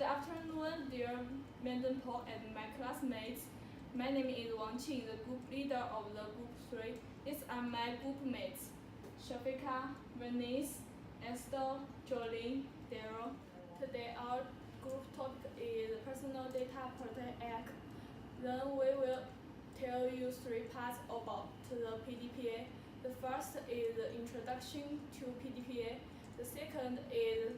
Good afternoon, dear Mendenpo and my classmates. My name is Wang Qing, the group leader of the group 3. These are my group mates, Shafika, Bernice, Esther, Jolene, Daryl. Today our group topic is Personal Data Protection Act. Then we will tell you 3 parts about the Pdpa. The first is the introduction to Pdpa. The second is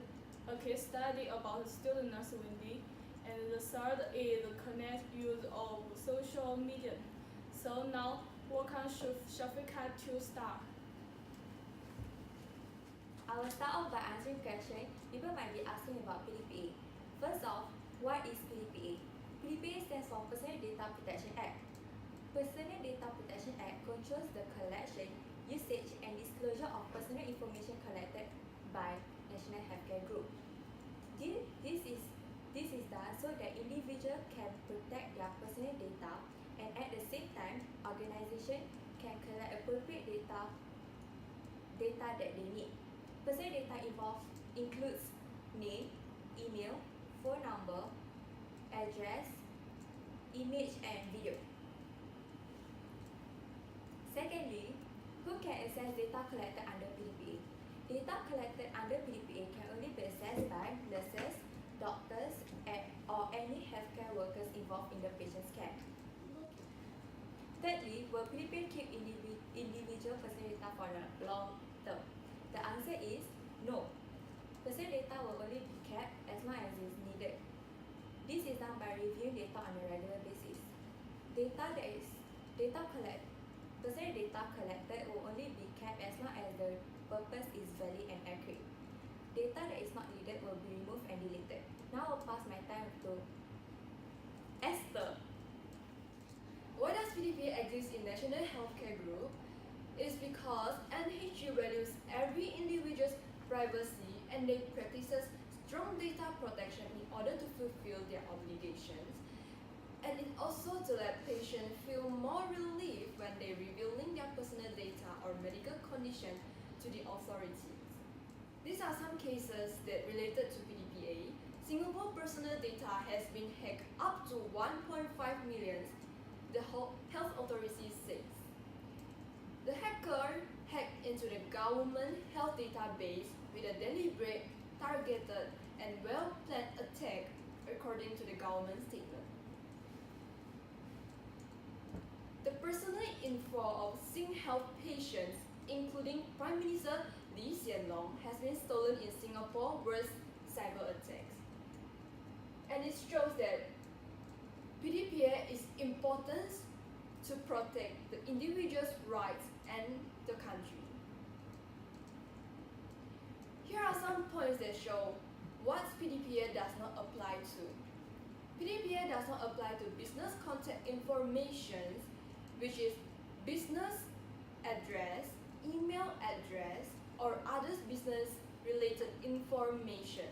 a case study about student nurse Wendy, and the third is the connect use of social media. So now, welcome Shafika to start. I will start off by answering questions people might be asking about Pdpa. First off, what is Pdpa? Pdpa stands for Personal Data Protection Act. Personal Data Protection Act controls the collection, usage, and disclosure of personal information collected by National Healthcare Group. This is done so that individuals can protect their personal data, and at the same time, organizations can collect appropriate data that they need. Personal data includes name, email, phone number, address, image, and video. Secondly, who can access data collected under Pdpa? Data collected under Pdpa can only be accessed by nurses, doctors, or any healthcare workers involved in the patient's care. Thirdly, will Pdpa keep individual personal data for the long term? The answer is no. Personal data will only be kept as long as it is needed. This is done by reviewing data on a regular basis. Personal data collected will only be kept as long as the purpose is valid and accurate. Data that is not needed will be removed and deleted. Now I'll pass my time to Esther. Why does Pdpa exist in National Healthcare Group? It is because NHG values every individual's privacy and they practices strong data protection in order to fulfill their obligations. And it also to let patients feel more relief when they revealing their personal data or medical condition to the authorities. These are some cases that related to Pdpa. Singapore personal data has been hacked up to 1.5 million, the health authorities says. The hacker hacked into the government health database with a deliberate, targeted, and well-planned attack, according to the government statement. The personal info of SingHealth patients, including Prime Minister Lee Hsien Loong, has been stolen in Singapore's worst cyber attacks. And it shows that Pdpa is important to protect the individual's rights and the country. Here are some points that show what Pdpa does not apply to. Pdpa does not apply to business contact information, which is business address, email address, or other business-related information.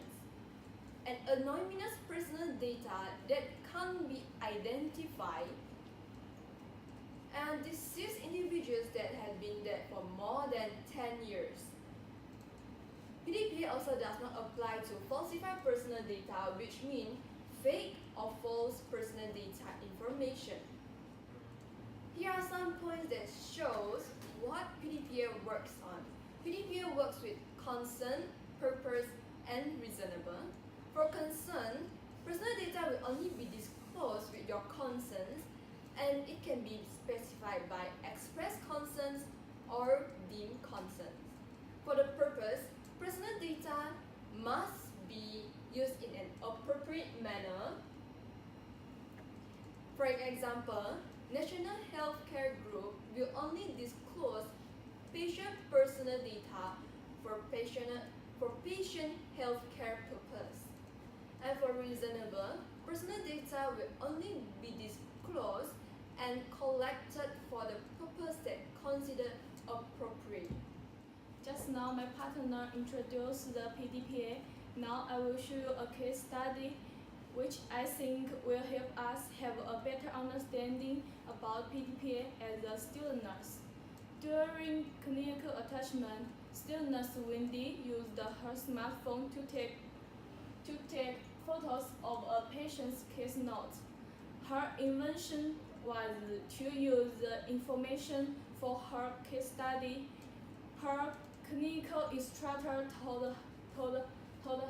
And anonymous personal data that can't be identified and deceased individuals that have been dead for more than 10 years. Pdpa also does not apply to falsified personal data, which means fake or false personal data information. Here are some points that shows what Pdpa works on. Pdpa works with consent, purpose, and reasonable. For consent, personal data will only be disclosed with your consent, and it can be specified by express consent or deemed consent. For the purpose, personal data must be used in an appropriate manner. For example, National Healthcare Group will only disclose patient personal data for patient healthcare purpose. And for reasonable, personal data will only be disclosed and collected for the purpose that considered appropriate. Just now, my partner introduced the Pdpa. Now I will show you a case study which I think will help us have a better understanding about Pdpa as a student nurse. During clinical attachment, student nurse Wendy used her smartphone to take photos of a patient's case note. Her invention was to use the information for her case study. Her clinical instructor told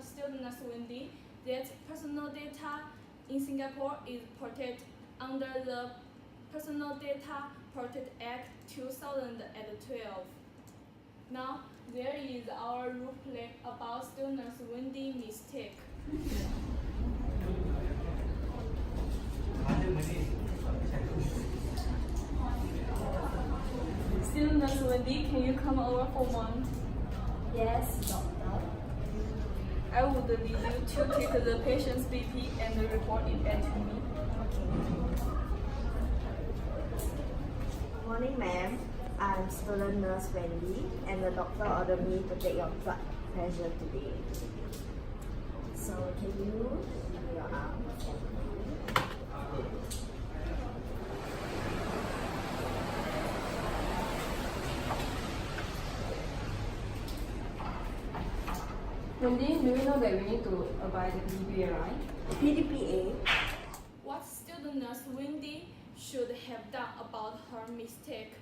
student nurse Wendy that personal data in Singapore is protected under the Personal Data Protection Act 2012. Now, there is our role play about student nurse Wendy mistake. Student nurse Wendy, can you come over for one? Yes, doctor. I would need you to take the patient's BP and report it back to me. Morning, ma'am. I'm student nurse Wendy, and the doctor ordered me to take your blood pressure today. So, can you give me your arm? Wendy, do you know that we need to abide the PDPA, right? Pdpa. What student nurse Wendy should have done about her mistake?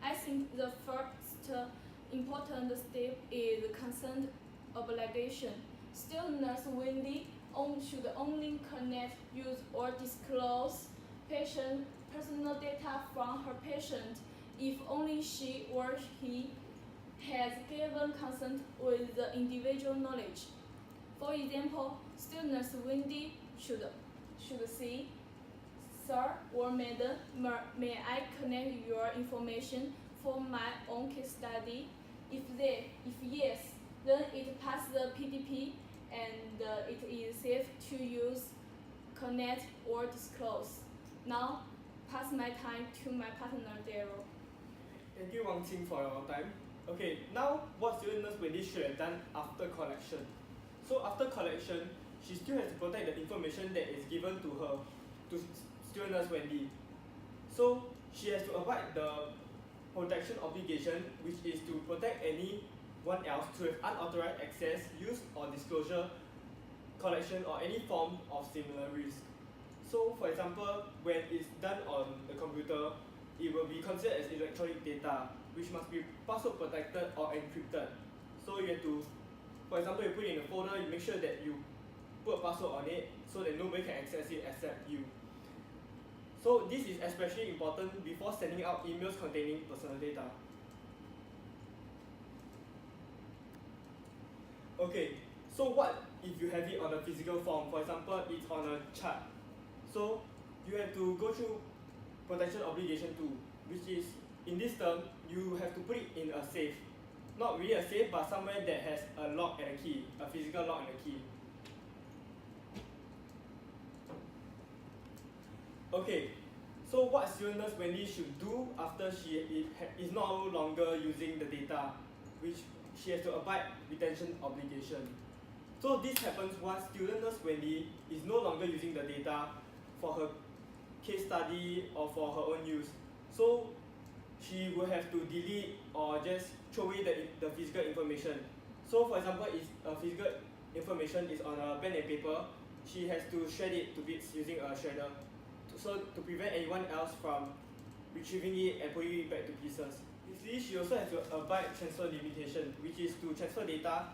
I think the first important step is consent obligation. Student nurse Wendy should only connect, use, or disclose patient personal data from her patient if only she or he has given consent with the individual knowledge. For example, student nurse Wendy should say, "Sir or Madam, may I connect your information for my own case study?" If yes, then it passes the PDP and it is safe to use, connect, or disclose. Now, pass my time to my partner Daryl. Thank you, Wang Qing, for your time. Okay, now what student nurse Wendy should have done after collection. So after collection, she still has to protect the information that is given to her, to student nurse Wendy. So she has to abide the protection obligation, which is to protect anyone else to have unauthorized access, use, or disclosure, collection, or any form of similar risk. So for example, when it's done on the computer, it will be considered as electronic data, which must be password protected or encrypted. So you have to, for example, you put it in a folder, you make sure that you put a password on it so that nobody can access it except you. So this is especially important before sending out emails containing personal data. Okay, so what if you have it on a physical form? For example, it's on a chart. So you have to go through protection obligation 2, which is, in this term, you have to put it in a safe. Not really a safe, but somewhere that has a lock and a key, a physical lock and a key. Okay, so what student nurse Wendy should do after she is no longer using the data, which she has to abide retention obligation. So this happens once student nurse Wendy is no longer using the data for her case study or for her own use. So she will have to delete or just throw away the physical information. So for example, if a physical information is on a pen and paper, she has to shred it to bits using a shredder, so to prevent anyone else from retrieving it and putting it back to pieces. Lastly, she also has to abide transfer limitation, which is to transfer data,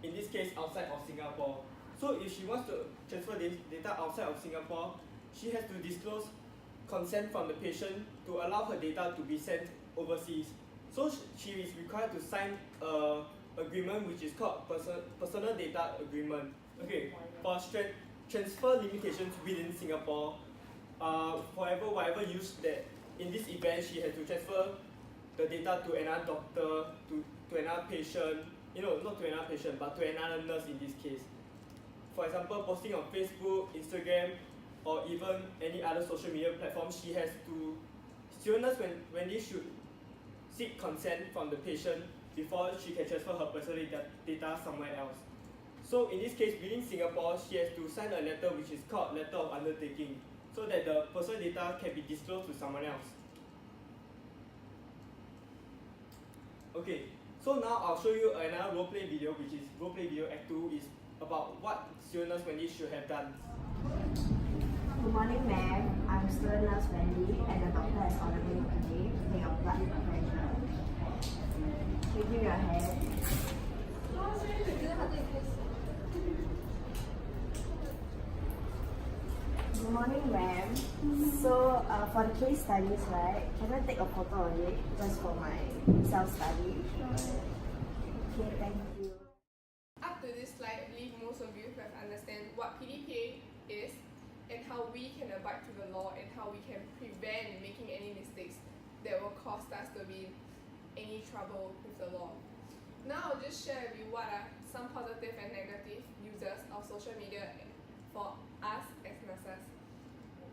in this case outside of Singapore. So if she wants to transfer data outside of Singapore, she has to disclose consent from the patient to allow her data to be sent overseas. So she is required to sign an agreement which is called personal data agreement. Okay, for transfer limitations within Singapore, whatever use that in this event she has to transfer the data to another doctor, to another patient, not to another patient, but to another nurse in this case. For example, posting on Facebook, Instagram, or even any other social media platform, student nurse Wendy should seek consent from the patient before she can transfer her personal data somewhere else. So in this case, within Singapore, she has to sign a letter which is called letter of undertaking, so that the personal data can be disclosed to someone else. Okay, so now I'll show you another roleplay video, which is roleplay video act 2 is about what student nurse Wendy should have done. Good morning, ma'am. I'm student nurse Wendy, and the doctor has ordered me today to take your blood pressure. Shaking your head. Good morning, ma'am. So, for the case studies, right, can I take a photo of it just for my self-study? Okay, thank you. Up to this slide, I believe most of you have understand what PDPA is and how we can abide to the law and how we can prevent making any mistakes that will cost us to be in any trouble with the law. Now I'll just share with you what are some positive and negative uses of social media for us as nurses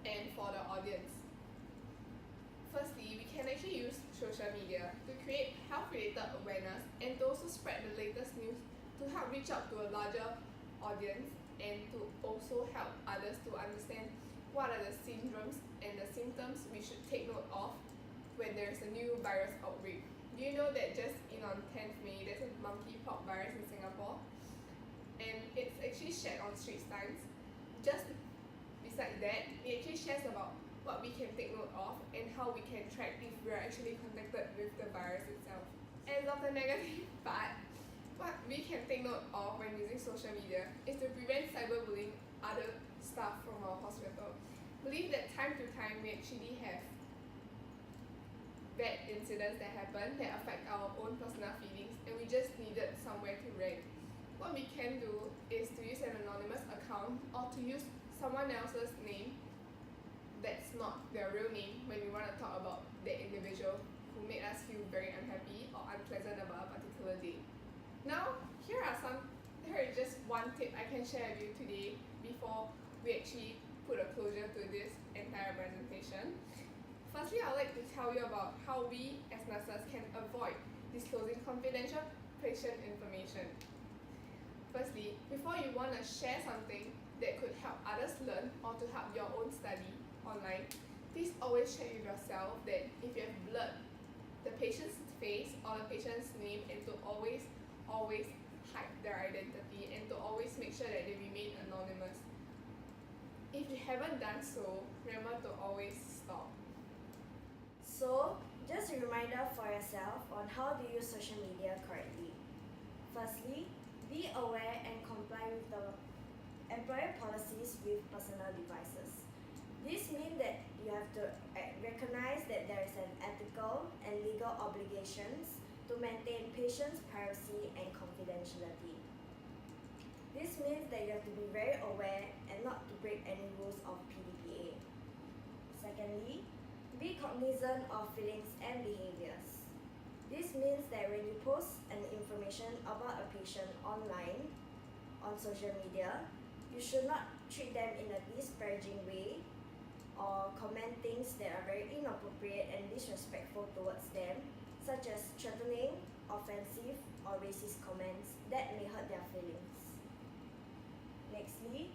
and for the audience. Firstly, we can actually use social media to create health-related awareness and to also spread the latest news to help reach out to a larger audience and to also help others to understand what are the syndromes and the symptoms we should take note of when there's a new virus outbreak. Do you know that just on 10th May there's a monkeypox virus in Singapore? And it's actually shared on street signs. Just beside that, it actually shares about what we can take note of and how we can track if we're actually contacted with the virus itself. As of the negative part, what we can take note of when using social media is to prevent cyberbullying other staff from our hospital. Believe that time to time we actually have bad incidents that happen that affect our own personal feelings and we just needed somewhere to rant. What we can do is to use an anonymous account or to use someone else's name that's not their real name when we want to talk about the individual who made us feel very unhappy or unpleasant about a particular day. Now, here is just one tip I can share with you today before we actually put a closure to this entire presentation. Firstly, I'd like to tell you about how we as nurses can avoid disclosing confidential patient information. Firstly, before you want to share something that could help others learn or to help your own study online, please always check with yourself that if you have blurred the patient's face or the patient's name and to always hide their identity and to always make sure that they remain anonymous. If you haven't done so, remember to always stop. So, just a reminder for yourself on how to use social media correctly. Firstly, be aware and comply with the employer policies with personal devices. This means that you have to recognize that there is an ethical and legal obligations to maintain patients' privacy and confidentiality. This means that you have to be very aware and not to break any rules of PDPA. Secondly, be cognizant of feelings and behaviors. This means that when you post an information about a patient online, on social media, you should not treat them in a disparaging way or comment things that are very inappropriate and disrespectful towards them, such as threatening, offensive, or racist comments that may hurt their feelings. Nextly,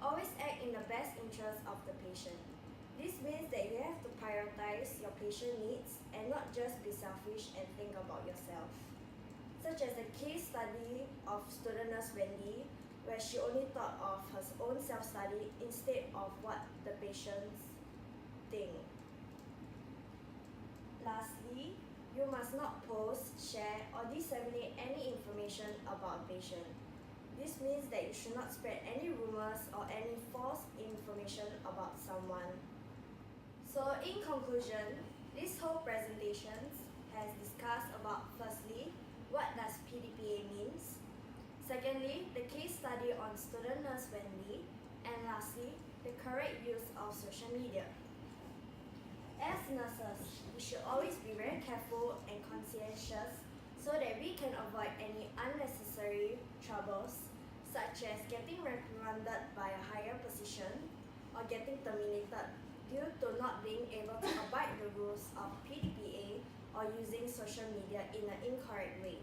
always act in the best interest of the patient. This means that you have to prioritize your patient needs and not just be selfish and think about yourself. Such as the case study of student nurse Wendy, where she only thought of her own self-study instead of what the patients think. Lastly, you must not post, share, or disseminate any information about a patient. This means that you should not spread any rumors or any false information about someone. So in conclusion, this whole presentation has discussed about firstly, what does PDPA means? Secondly, the case study on student nurse Wendy, and lastly, the correct use of social media. As nurses, we should always be very careful and conscientious so that we can avoid any unnecessary troubles such as getting reprimanded by a higher position or getting terminated due to not being able to abide the rules of PDPA or using social media in an incorrect way.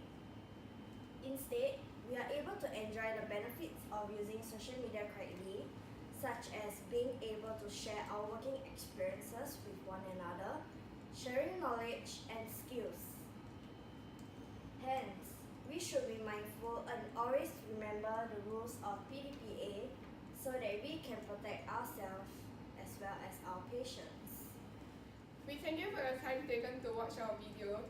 Instead, we are able to enjoy the benefits of using social media correctly, such as being able to share our working experiences with one another, sharing knowledge and skills. Hence, we we should be mindful and always remember the rules of PDPA so that we can protect ourselves as well as our patients. We thank you for your time taken to watch our video.